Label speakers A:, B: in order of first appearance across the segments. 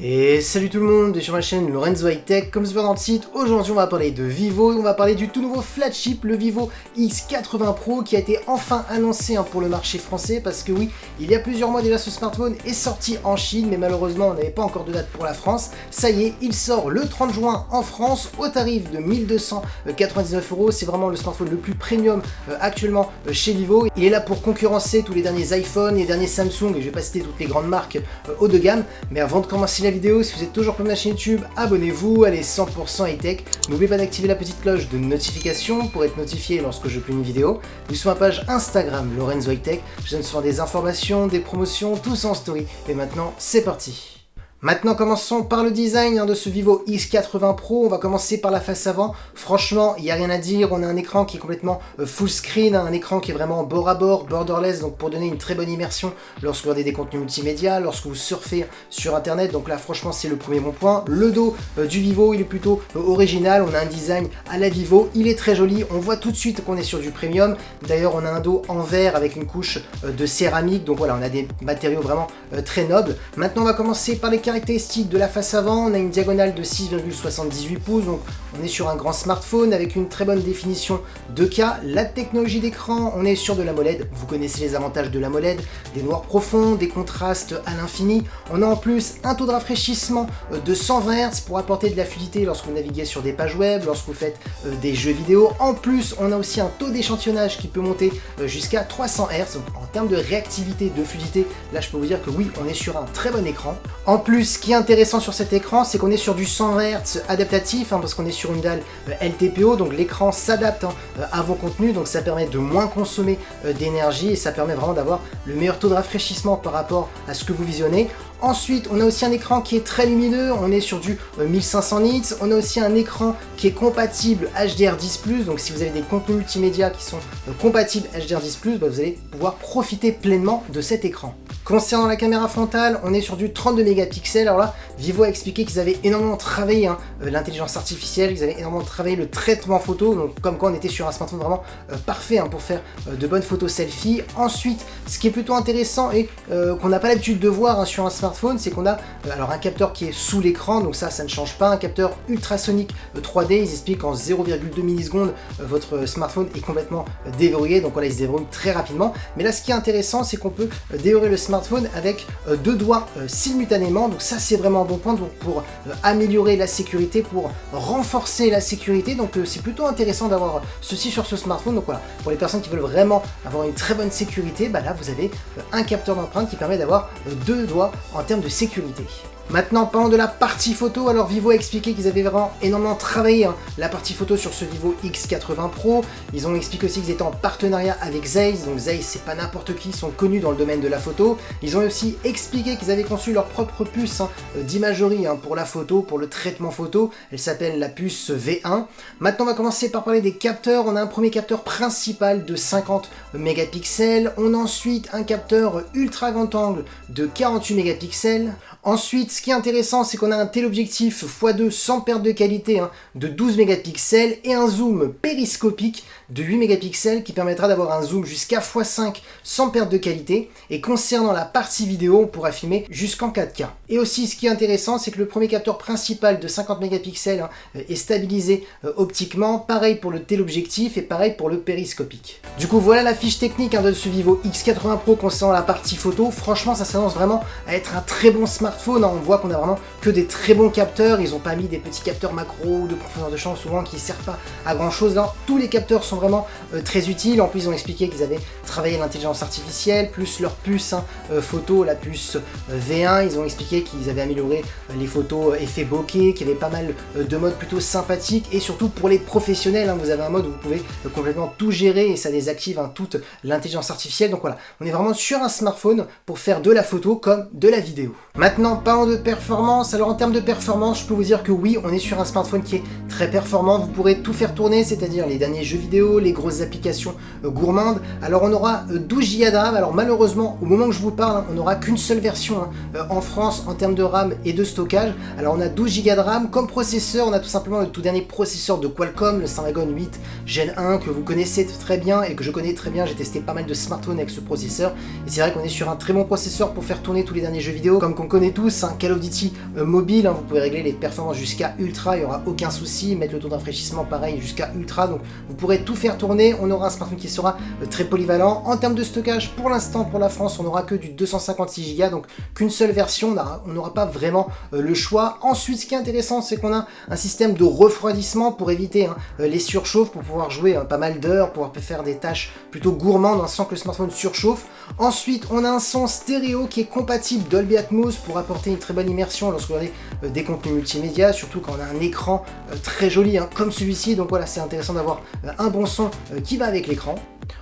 A: Et salut tout le monde, sur ma chaîne Lorenzo High Tech, comme c'est pas dans le titre, aujourd'hui on va parler de Vivo, on va parler du tout nouveau flagship, le Vivo X80 Pro qui a été enfin annoncé pour le marché français, parce que oui, il y a plusieurs mois déjà ce smartphone est sorti en Chine, mais malheureusement on n'avait pas encore de date pour la France. Ça y est, il sort le 30 juin en France au tarif de 1299 €, c'est vraiment le smartphone le plus premium actuellement chez Vivo. Il est là pour concurrencer tous les derniers iPhone, les derniers Samsung, et je vais pas citer toutes les grandes marques haut de gamme, mais avant de commencer la vidéo, si vous êtes toujours comme la chaîne YouTube, abonnez-vous, allez 100% high-tech. N'oubliez pas d'activer la petite cloche de notification pour être notifié lorsque je publie une vidéo. Ou sur ma page Instagram Lorenzo High Tech, je donne souvent des informations, des promotions, tout ça en story. Et maintenant, c'est parti. Maintenant, commençons par le design de ce Vivo X80 Pro. On va commencer par la face avant. Franchement, il n'y a rien à dire. On a un écran qui est complètement full screen, un écran qui est vraiment bord à bord, borderless, donc pour donner une très bonne immersion lorsque vous regardez des contenus multimédia, lorsque vous surfez sur Internet. Donc là, franchement, c'est le premier bon point. Le dos du Vivo, il est plutôt original. On a un design à la Vivo. Il est très joli. On voit tout de suite qu'on est sur du premium. D'ailleurs, on a un dos en verre avec une couche de céramique. Donc voilà, on a des matériaux vraiment très nobles. Maintenant, on va commencer par les caractéristiques de la face avant. On a une diagonale de 6,78 pouces, donc on est sur un grand smartphone avec une très bonne définition 2K. La technologie d'écran, on est sur de l'AMOLED. Vous connaissez les avantages de l'AMOLED, des noirs profonds, des contrastes à l'infini. On a en plus un taux de rafraîchissement de 120 Hz pour apporter de la fluidité lorsque vous naviguez sur des pages web, lorsque vous faites des jeux vidéo. En plus, on a aussi un taux d'échantillonnage qui peut monter jusqu'à 300 Hz. Donc, en termes de réactivité, de fluidité, là je peux vous dire que oui, on est sur un très bon écran. En plus, ce qui est intéressant sur cet écran, c'est qu'on est sur du 120 Hz adaptatif, parce qu'on est sur une dalle LTPO, donc l'écran s'adapte à vos contenus, donc ça permet de moins consommer d'énergie et ça permet vraiment d'avoir le meilleur taux de rafraîchissement par rapport à ce que vous visionnez. Ensuite, on a aussi un écran qui est très lumineux, on est sur du 1500 nits, on a aussi un écran qui est compatible HDR10+, donc si vous avez des contenus multimédia qui sont compatibles HDR10+, vous allez pouvoir profiter pleinement de cet écran. Concernant la caméra frontale, on est sur du 32 mégapixels. Alors là, Vivo a expliqué qu'ils avaient énormément travaillé l'intelligence artificielle, ils avaient énormément travaillé le traitement photo, donc comme quoi on était sur un smartphone vraiment parfait pour faire de bonnes photos selfie. Ensuite, ce qui est plutôt intéressant et qu'on n'a pas l'habitude de voir sur un smartphone, c'est qu'on a alors un capteur qui est sous l'écran, donc ça ne change pas, un capteur ultrasonique 3D. Ils expliquent qu'en 0,2 millisecondes, votre smartphone est complètement déverrouillé, donc voilà, il se déverrouille très rapidement. Mais là, ce qui est intéressant, c'est qu'on peut déverrouiller le smartphone avec deux doigts simultanément, donc ça c'est vraiment un bon point donc pour améliorer la sécurité, pour renforcer la sécurité, donc c'est plutôt intéressant d'avoir ceci sur ce smartphone. Donc voilà, pour les personnes qui veulent vraiment avoir une très bonne sécurité, là vous avez un capteur d'empreinte qui permet d'avoir deux doigts en termes de sécurité. Maintenant, parlons de la partie photo. Alors Vivo a expliqué qu'ils avaient vraiment énormément travaillé la partie photo sur ce Vivo X80 Pro. Ils ont expliqué aussi qu'ils étaient en partenariat avec Zeiss. Donc Zeiss, c'est pas n'importe qui, ils sont connus dans le domaine de la photo. Ils ont aussi expliqué qu'ils avaient conçu leur propre puce d'imagerie pour la photo, pour le traitement photo. Elle s'appelle la puce V1. Maintenant, on va commencer par parler des capteurs. On a un premier capteur principal de 50 mégapixels. On a ensuite un capteur ultra grand angle de 48 mégapixels. Ensuite, ce qui est intéressant, c'est qu'on a un téléobjectif x2 sans perte de qualité de 12 mégapixels et un zoom périscopique de 8 mégapixels qui permettra d'avoir un zoom jusqu'à x5 sans perte de qualité. Et concernant la partie vidéo, on pourra filmer jusqu'en 4K. Et aussi, ce qui est intéressant, c'est que le premier capteur principal de 50 mégapixels est stabilisé optiquement. Pareil pour le téléobjectif et pareil pour le périscopique. Du coup, voilà la fiche technique de ce Vivo X80 Pro concernant la partie photo. Franchement, ça s'annonce vraiment à être un très bon smartphone. On voit qu'on a vraiment que des très bons capteurs. Ils n'ont pas mis des petits capteurs macro de profondeur de champ souvent qui ne servent pas à grand chose. Là, tous les capteurs sont vraiment très utiles. En plus, ils ont expliqué qu'ils avaient travaillé l'intelligence artificielle, plus leur puce photo, la puce V1. Ils ont expliqué qu'ils avaient amélioré les photos effet bokeh, qu'il y avait pas mal de modes plutôt sympathiques. Et surtout pour les professionnels, vous avez un mode où vous pouvez complètement tout gérer et ça désactive toute l'intelligence artificielle. Donc voilà, on est vraiment sur un smartphone pour faire de la photo comme de la vidéo. Maintenant, parlons de performance. Alors en termes de performance, je peux vous dire que oui, on est sur un smartphone qui est très performant. Vous pourrez tout faire tourner, c'est-à-dire les derniers jeux vidéo, les grosses applications gourmandes. Alors on aura 12 Go de RAM. Alors malheureusement, au moment que je vous parle, on n'aura qu'une seule version en France en termes de RAM et de stockage. Alors on a 12 Go de RAM. Comme processeur, on a tout simplement le tout dernier processeur de Qualcomm, le Snapdragon 8 Gen 1, que vous connaissez très bien et que je connais très bien. J'ai testé pas mal de smartphones avec ce processeur et c'est vrai qu'on est sur un très bon processeur pour faire tourner tous les derniers jeux vidéo comme qu'on connaît connaît tous, hein, Call of Duty mobile, hein, vous pouvez régler les performances jusqu'à ultra, il n'y aura aucun souci, mettre le taux d'enfraîchissement pareil jusqu'à ultra, donc vous pourrez tout faire tourner, on aura un smartphone qui sera très polyvalent. En termes de stockage, pour l'instant pour la France, on n'aura que du 256 Go, donc qu'une seule version, on n'aura pas vraiment le choix. Ensuite, ce qui est intéressant, c'est qu'on a un système de refroidissement pour éviter les surchauffes, pour pouvoir jouer pas mal d'heures, pouvoir faire des tâches plutôt gourmandes sans que le smartphone surchauffe. Ensuite, on a un son stéréo qui est compatible Dolby Atmos pour apporter une très bonne immersion lorsque vous regardez des contenus multimédia, surtout quand on a un écran très joli comme celui-ci. Donc voilà, c'est intéressant d'avoir un bon son qui va avec l'écran.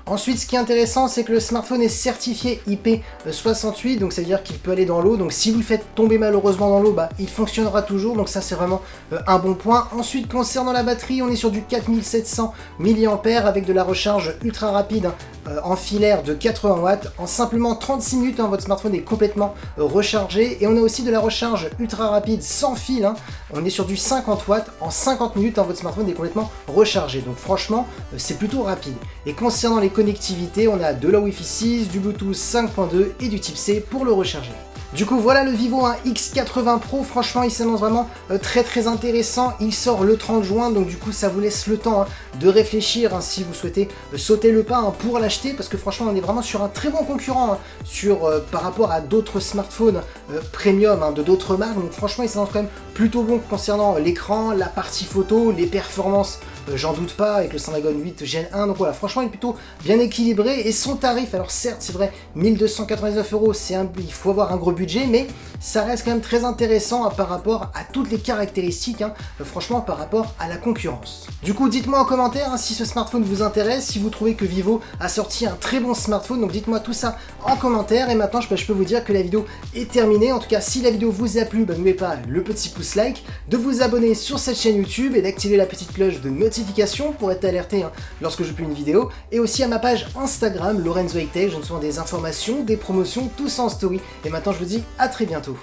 A: Ensuite, ce qui est intéressant, c'est que le smartphone est certifié IP68, donc ça veut dire qu'il peut aller dans l'eau. Donc si vous le faites tomber malheureusement dans l'eau, il fonctionnera toujours, donc ça c'est vraiment un bon point. Ensuite, concernant la batterie, on est sur du 4700 mAh avec de la recharge ultra rapide en filaire de 80 watts. En simplement 36 minutes, votre smartphone est complètement rechargé. Et on a aussi de la recharge ultra rapide sans fil, on est sur du 50 watts. En 50 minutes, votre smartphone est complètement rechargé. Donc franchement, c'est plutôt rapide. Et concernant les connectivités, on a de la Wi-Fi 6, du Bluetooth 5.2 et du type C pour le recharger. Du coup voilà le Vivo X80 Pro, franchement il s'annonce vraiment très intéressant. Il sort le 30 juin, donc du coup ça vous laisse le temps de réfléchir si vous souhaitez sauter le pas pour l'acheter, parce que franchement on est vraiment sur un très bon concurrent par rapport à d'autres smartphones premium de d'autres marques. Donc franchement il s'annonce quand même plutôt bon concernant l'écran, la partie photo, les performances, j'en doute pas, avec le Snapdragon 8 Gen 1. Donc voilà, franchement il est plutôt bien équilibré. Et son tarif, alors certes c'est vrai, 1299 €, il faut avoir un gros budget, mais ça reste quand même très intéressant par rapport à toutes les caractéristiques, franchement par rapport à la concurrence. Du coup dites-moi en commentaire si ce smartphone vous intéresse, si vous trouvez que Vivo a sorti un très bon smartphone, donc dites-moi tout ça en commentaire. Et maintenant je peux vous dire que la vidéo est terminée. En tout cas si la vidéo vous a plu, n'oubliez pas le petit pouce like, de vous abonner sur cette chaîne YouTube et d'activer la petite cloche de notification pour être alerté lorsque je publie une vidéo, et aussi à ma page Instagram Lorenzo High Tech, je donne souvent des informations, des promotions, tout ça en story. Et maintenant je vous dis à très bientôt.